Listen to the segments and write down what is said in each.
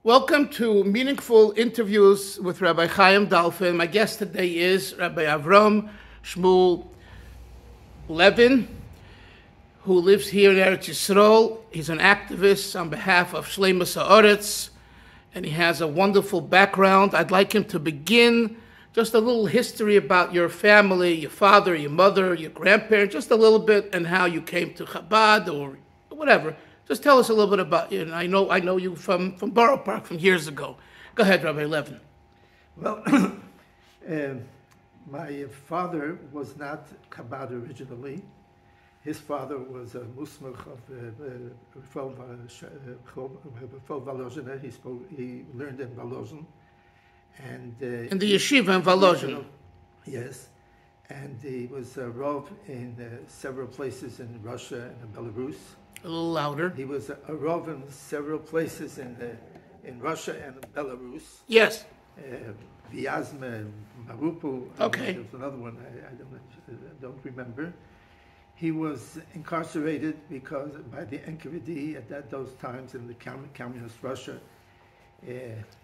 Welcome to Meaningful Interviews with Rabbi Chaim Dalfin. My guest today is Rabbi Avraham Shmuel Levine, who lives here in Eretz Yisrael. He's an activist on behalf of Shleimus HaOretz, and he has a wonderful background. I'd like him to begin just a little history about your family, your father, your mother, your grandparents, just a little bit, and how you came to Chabad or whatever. Just tell us a little bit about you. And I know you from Borough Park from years ago. Go ahead, Rabbi Levine. Well, my father was not Chabad originally. His father was a Musmach of Volhozhin. He learned in Volhozhin. And in the yeshiva in Volhozhin. Yes. And he was a Rav in several places in Russia and in Belarus. A little louder. He was a Rav in several places in Russia and in Belarus. Yes. Vyazma, Mariupol. Okay. There's another one I don't remember. He was incarcerated because by the NKVD at those times in the communist Russia.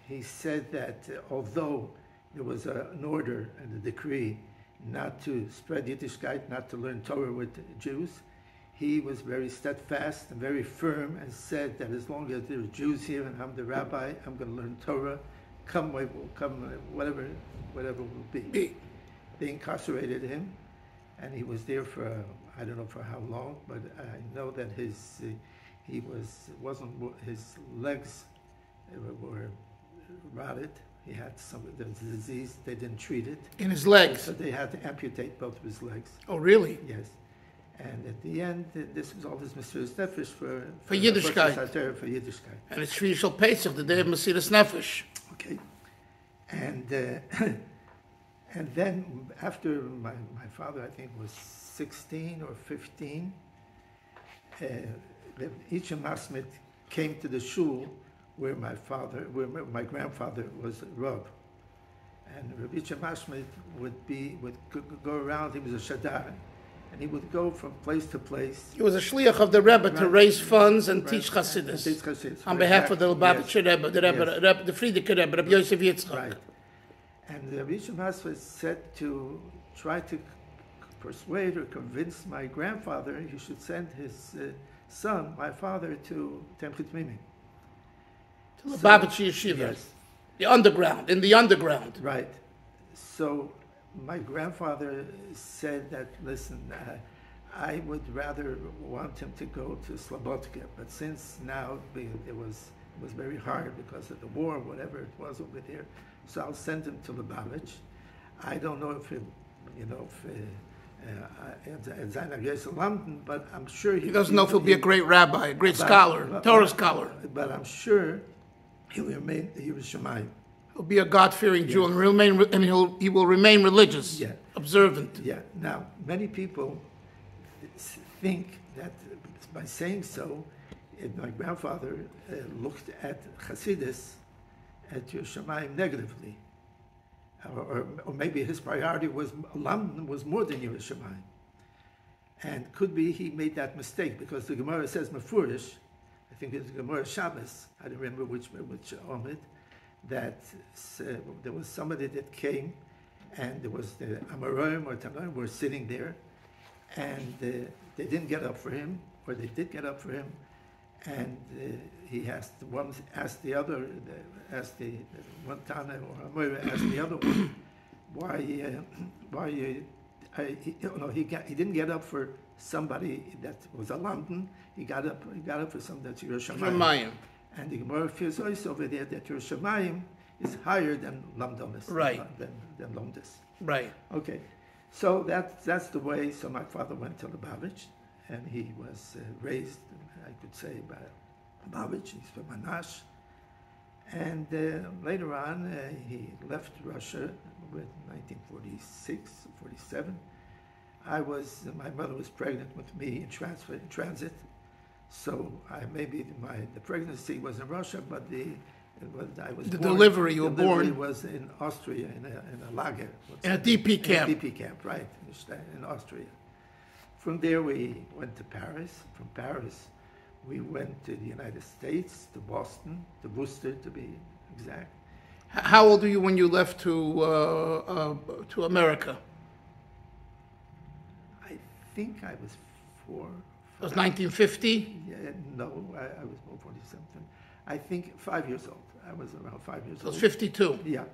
He said that although there was an order and a decree not to spread Yiddishkeit, not to learn Torah with Jews, he was very steadfast and very firm and said that as long as there are Jews here and I'm the rabbi, I'm going to learn Torah, come whatever will be. They incarcerated him, and he was there for I don't know for how long, but I know that his legs were rotted. He had some of the disease. They didn't treat it. In his legs? So they had to amputate both of his legs. Oh, really? Yes. And at the end, this was all his Mesiras Nefesh for Yiddishkeit. For Yiddishkeit. And it's Shvishal Pesach, the day of Mesiras Nefesh. Okay. And and then after my father, I think, was 16 or 15, each Masmid came to the shul where my grandfather was Rav. And Rabbi Masmid would go around. He was a shadar, and he would go from place to place. He was a shliach of the Rebbe to raise funds and teach Chassidus on behalf of the Lubavitch Rebbe, the Friedrich Rebbe, Rabbi Yosef Yitzchak. Right. And Rabbi Masmid said to try to persuade or convince my grandfather he should send his son, my father, to Temchit Mimim. Lubavitch Yeshiva. Yes. In the underground. Right. So my grandfather said that, listen, I would rather want him to go to Slobodka, but since now it was very hard because of the war, whatever it was over there, so I'll send him to Lubavitch. I don't know if London, but I'm sure he doesn't know if he'll be a great rabbi, a great scholar, Torah scholar. But I'm sure he will remain Yerushalayim. He'll be a God-fearing Jew and he will remain religious, observant. Yeah. Now, many people think that by saying so, my grandfather looked at Hasidus, at Yerushalayim negatively. Or maybe his priority was London was more than Yerushalayim. And could be he made that mistake because the Gemara says Mefurish, I think it's Gemara Shabbos, I don't remember which Omid, that there was somebody that came and there was the Amoraim or Tamarim were sitting there and they didn't get up for him, or they did get up for him, and he asked one the one Tana or Amora asked the other one he didn't get up for somebody that was a London. He got up for somebody that's Yerushalayim. And the Gemara feels also over there that Yerushalayim is higher than Lamdonis. Right. Than Lomdis. Right. Okay. So that's the way. So my father went to Lubavitch, and he was raised, I could say, by Lubavitch. He's from Manash. And later on, he left Russia with 1946, 47. My mother was pregnant with me in transit. So the pregnancy was in Russia, but delivery was in Austria in a lager. In a DP camp. In a DP camp, right, in Austria. From there we went to Paris. From Paris We went to the United States, to Boston, to Worcester to be exact. How old were you when you left to America? I think I was 4. It was 1950? Yeah, no, I was more 40-something. I think 5 years old. I was around 5 years It was old. 52. Yeah,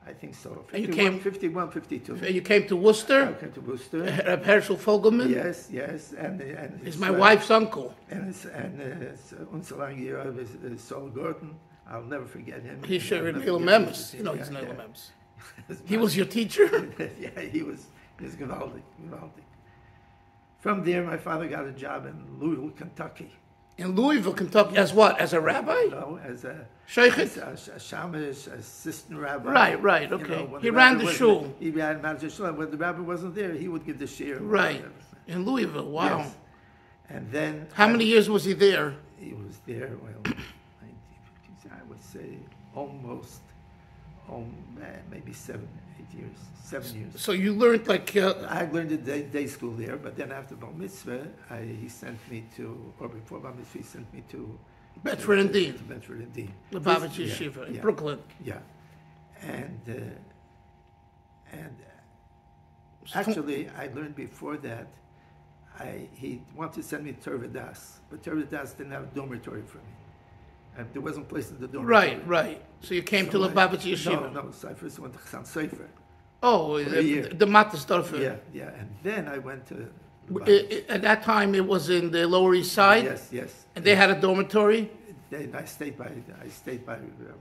I think so. And 51, 52. You came to Worcester? I came to Worcester. Reb Herschel Fogelman? Yes, and He's my wife's uncle. And unser lange was Saul Gordon. I'll never forget him. He's Neil Mems. You know, he's Neil Mems. He was your teacher? Yeah, he was gewaldig. From there, my father got a job in Louisville, Kentucky. In Louisville, Kentucky, as what? As a rabbi? No, as a Sheikh? a shamish assistant rabbi. Right, okay. You know, He ran the shul. He ran the shul. When the rabbi wasn't there, he would give the shir. Right. In Louisville, wow. Yes. And then... How many years was he there? He was there, well, 1950s, I would say almost, maybe 7 years. So you learned like... I learned at day school there, but then after Bar Mitzvah, he sent me to, or before Bar Mitzvah, he sent me to... Bedford and Dean. Bedford and Dean. Lubavitch Yeshiva in Brooklyn. Yeah. And actually, I learned before that, he wanted to send me to Tervadas, but Tervadas didn't have a dormitory for me. There wasn't a place in the dormitory. Right. So you came to Lubavitch Yeshiva? No, so I first went to Chasan Sefer. Oh, the Matas Dalfin. Yeah, and then I went to At that time, it was in the Lower East Side? Yes. And they had a dormitory? I stayed by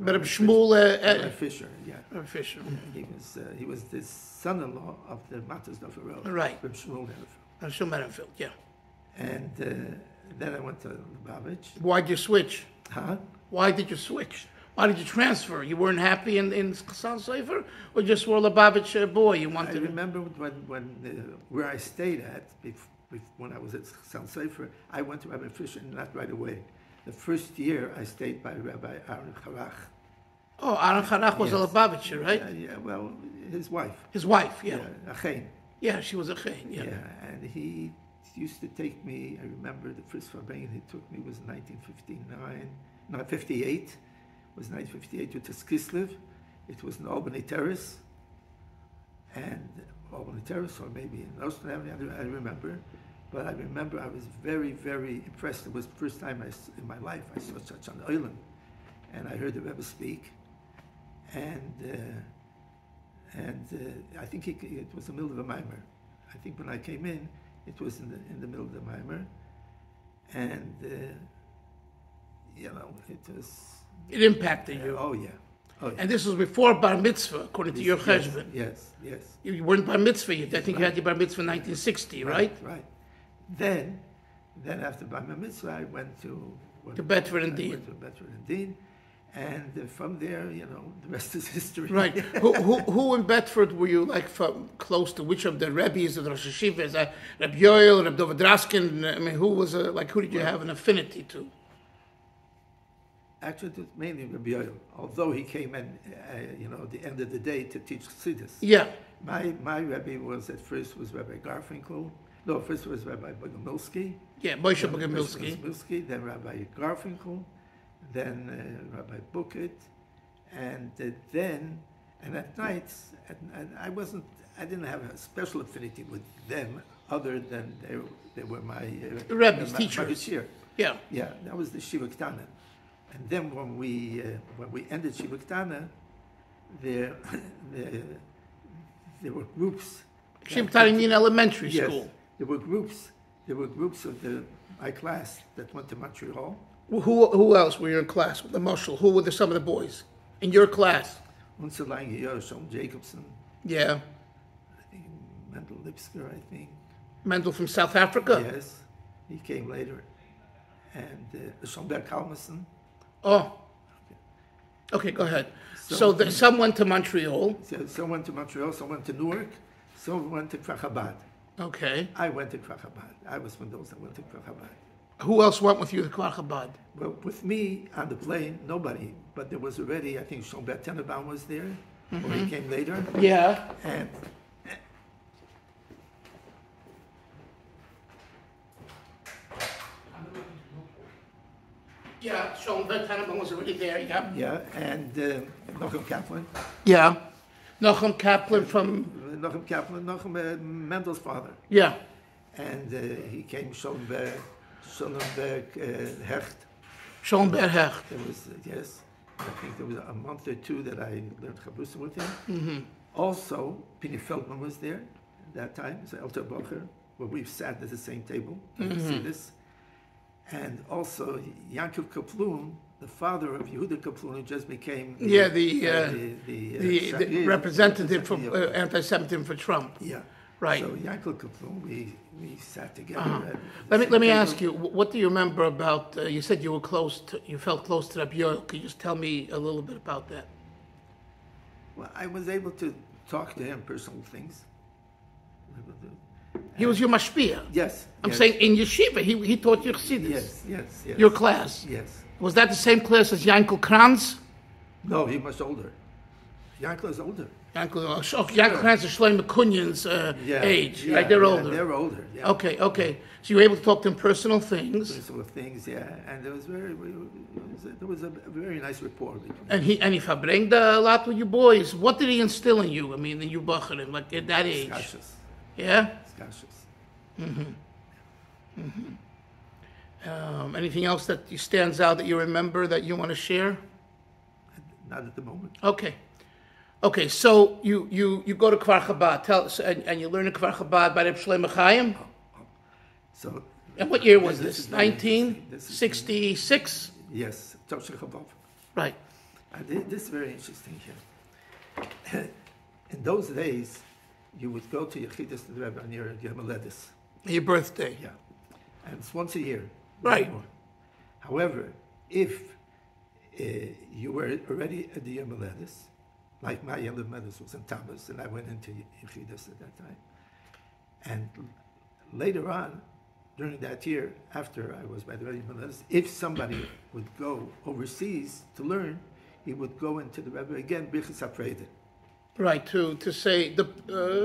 But Shmuel... Fisher, yeah. Fisher. He was the son-in-law of the Matas Dalfin. Right. Shmuel Merenfeld, yeah. And then I went to Lubavitch. Why'd you switch? Huh? Why did you switch? Why did you transfer? You weren't happy in Chasan Sefer, or just were a Lubavitch boy? You wanted. I remember when where I stayed at when I was at Chasan Sefer, I went to Rabbi Fisher, not right away. The first year I stayed by Rabbi Aaron Charach. Oh, Aaron Charach was a Lubavitcher, right? Yeah, well, his wife. His wife, yeah. Achen. Yeah, she was a chen, yeah. Yeah, and he used to take me. I remember the first Rabbein he took me was 58. Was 1958 to Kislev. It was in Albany Terrace, or maybe in Austin Avenue. I remember, but I remember I was very, very impressed. It was the first time in my life I saw such an island, and I heard the Rebbe speak, and I think it was the middle of the Maimer. I think when I came in, it was in the middle of the Maimer, and it was. It impacted you. Oh yeah. And this was before Bar Mitzvah, according to your cheshbon. Yes. You weren't Bar Mitzvah yet. I think you had your Bar Mitzvah in 1960, right? Right. Then after Bar Mitzvah, I went to Bedford and Dean. And from there, the rest is history. Right. who in Bedford were you close to? Which of the Rebbes of the Rosh Hashivas? Rabbi Yoel, Rabbi Dovid Raskin? I mean, who did you have an affinity to? Actually, it was mainly Rabbi Yoel, although he came in, at the end of the day to teach Chassidus. Yeah. My Rebbe was Rabbi Garfinkel. No, first was Rabbi Bogomilsky. Yeah, Moshe Bogomilsky. Then Rabbi Garfinkel, then Rabbi Bucket, and at nights, I didn't have a special affinity with them, other than they were my Rebbe's teachers. Yeah, that was the Shiva Ktana. And then when we ended Shiva Ktana, there were groups. Shiva Ktana in elementary school. Yes, there were groups of my class that went to Montreal. Who else were you in class with the Marshall? Who were some of the boys in your class? Unser Lange Sean Jacobson. Yeah. I think Mendel Lipsker, I think. Mendel from South Africa? Yes, he came later. And Schomberg Kalmerson. Oh. Okay, go ahead. So some went to Montreal. Some went to Montreal, some went to Newark, some went to Chabad. Okay. I went to Chabad. I was one of those that went to Chabad. Who else went with you to Chabad? Well, with me on the plane, nobody. But there was already, I think, Schomberg Tenenbaum was there, or he came later. Yeah. And Yeah, Schoenberg Tannenbaum was already there, yeah. Yeah, and Nochem Kaplan. Yeah. Nochem Kaplan from... Nochem Kaplan, Nochem Mendel's father. Yeah. And he came Schoenberg Hecht. Schoenberg Hecht. There was, yes, I think there was a month or two that I learned Chabrusa with him. Mm-hmm. Also, Pini Feldman was there at that time, so Elter Bocher, where we've sat at the same table. You see this. And also, Yankov Kaplun, the father of Yehuda Kaplun, who just became the representative for anti-Semitism for Trump. Yeah. Right. So Yankov Kaplun, we sat together. Let me ask you, what do you remember about? You said you felt close to Rabbi Yoel. Could you just tell me a little bit about that? Well, I was able to talk to him personal things. He was your mashpia. Yes. I'm saying in yeshiva, he taught you chassidus. Yes. Your class. Yes. Was that the same class as Yankel Kranz? No, he was older. Yankel is older. Yankel Kranz is Shlomo Kunyan's age, right? They're older. They're older. Yeah. Okay. So you were able to talk to him personal things. Personal things, yeah. And there was a very nice rapport between. And he verbringed a lot with you boys. What did he instill in you? I mean, in you bacharim, like at that age. Skashus. Yeah. Skashus. Anything else that stands out that you remember that you want to share? Not at the moment. Okay. So you go to Kfar Chabad, and you learn in Kfar Chabad by Reb Shlomo Chaim. So. And what year was this? 1966. Yes, Tosh Chabad. Right. This is very interesting here. In those days, you would go to Yechidus to the Rebbe on your Yomeledis. Your birthday. Yeah. And it's once a year. Right. However, if you were already at the Yomeledis, like my Yomeledis was in Tammuz, and I went into Yechidus at that time. And later on, during that year, after I was by the Yomeledis, if somebody would go overseas to learn, he would go into the Rebbe again, Birchas HaPreida. Right, to say the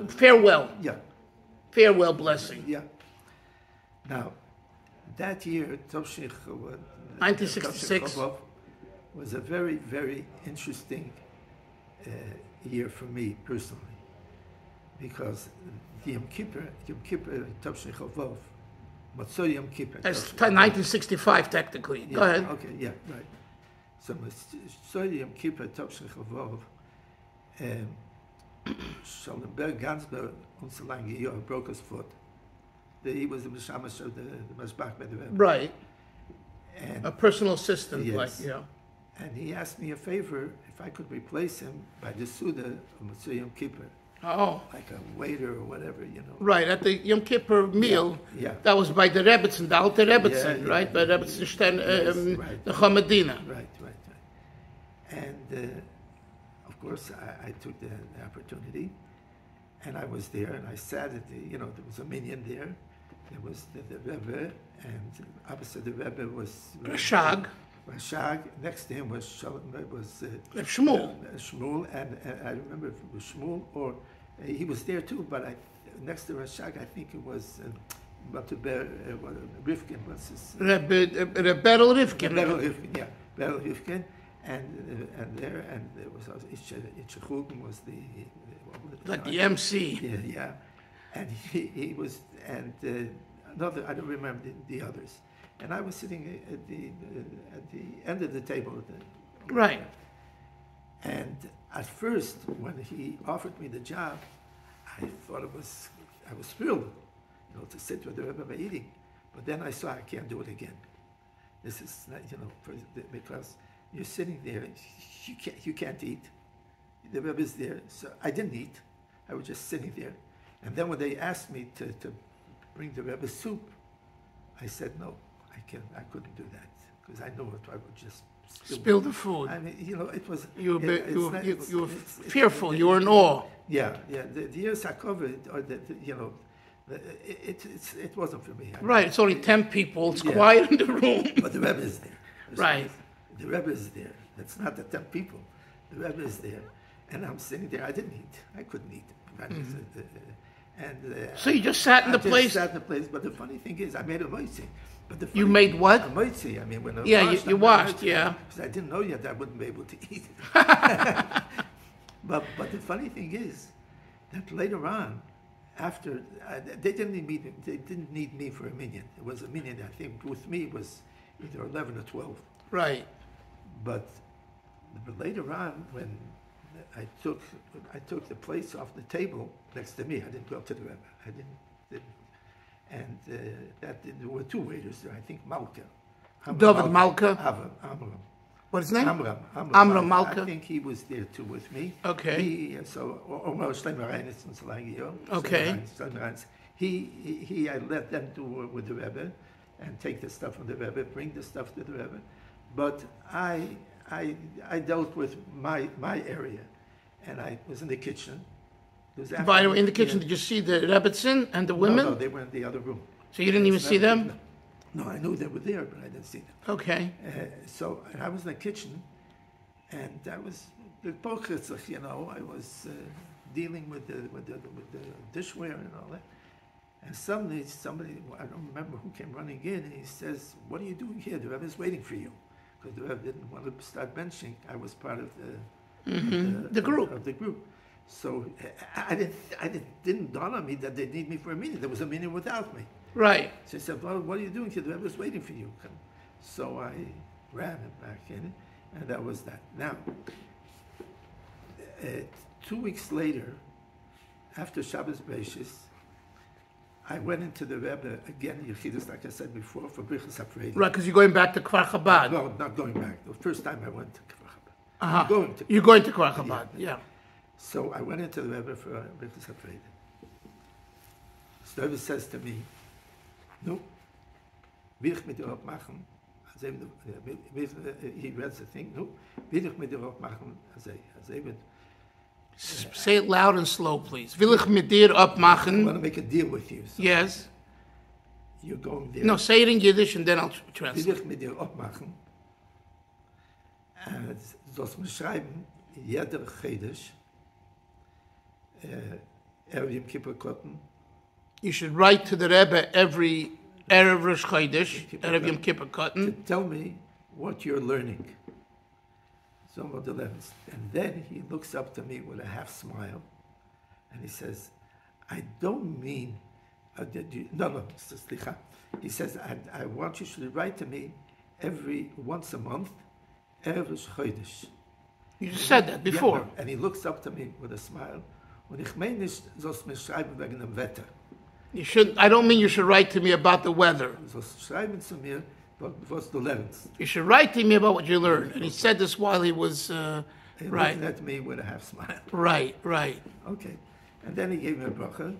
farewell. Yeah. Farewell blessing. Yeah. Now, that year, 1966, was a very, very interesting year for me personally, because the Yom Kippur, Tavshin Chavov, Matzoi Yom Kippur. That's 1965, technically. Yeah, Go ahead. Okay, yeah, right. So Matzoi Yom Kippur, Tavshin Chavov, Schallenberg Gansberg, unser lange Jahr, broke his foot. He was the Mishamash of the Mashbach by the Rebbe. Right. And a personal assistant, yes. like, yeah. And he asked me a favor if I could replace him by the Suda of Matzah Yom Kippur. Oh. Like a waiter or whatever, you know. Right, at the Yom Kippur meal. Yeah. That was by the Rebbitzin, the Alte Rebbitzin, right? By Rebbitzin Stein, right. the Chamadina. Right. And, of course, I took the opportunity. And I was there, and I sat at the, there was a minyan there. There was the Rebbe, and opposite the Rebbe was Rashag. Next to him was Shmuel. Shmuel, and I remember if it was Shmuel, or he was there too, but next to Rashag, I think it was Rivkin was his... Beryl Rivkin. Yeah, Beryl Rivkin, and there was Itchachugin was like the MC. Yeah. And he was, and another, I don't remember the others. And I was sitting at the end of the table. Right. And at first, when he offered me the job, I thought I was thrilled, to sit with the Rebbe by eating. But then I saw I can't do it again. This is not, because you're sitting there, you can't eat. The Rebbe is there, so I didn't eat. I was just sitting there. And then when they asked me to bring the Rebbe soup, I said no, I couldn't do that because I know I would just spill the food. I mean, it was you were fearful. You were in awe. Yeah. The years I covered, or it wasn't for me. Right. It's only 10 people. It's quiet in the room. But the Rebbe is there. Right. The Rebbe is there. It's not the 10 people. The Rebbe is there, and I'm sitting there. I didn't eat. I couldn't eat. So you just sat in the place? I sat in the place, but the funny thing is, I made a moising. But the You made what? A moitzi. I mean, when I Yeah, washed, you washed, yeah. Because I didn't know yet I wouldn't be able to eat. But the funny thing is that later on, after they didn't need me for a minyan. It was a minyan. I think with me it was either 11 or 12. Right. But later on, when I took the place off the table next to me, I didn't go up to the Rebbe. I didn't. And there were two waiters there. I think Malka. David Malka. Amram. What's his name? Amram Malka. I think he was there too with me. Okay. Okay. I let them do with the Rebbe and take the stuff from the Rebbe, bring the stuff to the Rebbe. But I dealt with my area, and I was in the kitchen. By the way, in the kitchen, did you see the Rebbetzin and the women? No, they were in the other room. So you didn't even see them? No, I knew they were there, but I didn't see them. Okay. And I was in the kitchen, and I was the pochitzach, I was dealing with the dishware and all that. And suddenly somebody, I don't remember who, came running in, and he says, "What are you doing here? The Rebbe is waiting for you." Because the Rebbe didn't want to start benching. I was part of the group. Of the group. So didn't dawn on me that they need me for a meeting. There was a meeting without me. Right. So he said, "Well, what are you doing here? The Rebbe is waiting for you." So I ran back in, and that was that. Now, 2 weeks later, after Shabbos Beishis, I went into the Rebbe again, Yechidus, like I said before, for Birchas HaPreidim. Right, because you're going back to Kfar Chabad. No, not going back. The first time I went to Kfar Chabad. Uh-huh. You're going to Kfar Chabad, yeah. So I went into the Rebbe for Birchas HaPreidim. So the Rebbe says to me, "No, will ich mit dir auch machen?" He reads the thing. "No, will ich mit dir auch machen?" Say it loud and slow, please. Will ich mit dir abmachen? I want to make a deal with you. So yes. You're going there. No, say it in Yiddish and then I'll translate. Will ich mit dir abmachen? Sollst mir schreiben, jeder Chedesh, Yom Kippur Kotten. You should write to the Rebbe every Erev Rosh Chodesh, Erev Yom Kippur Kotten. To tell me what you're learning. Some of the levels. And then he looks up to me with a half smile, and he says, "I don't mean, no, slicha." He says, I want you to write to me once a month, Erev Rosh Chodesh. You just said that before. Yeah, and he looks up to me with a smile. Und ich meine nicht, sollst mir schreiben wegen dem Wetter. You should. I don't mean you should write to me about the weather. Sollst schreiben zu mir, was du lernst. You should write to me about what you learned. And he said this while he was He right. looked at me with a half smile. Right. Okay. And then he gave me a bracha.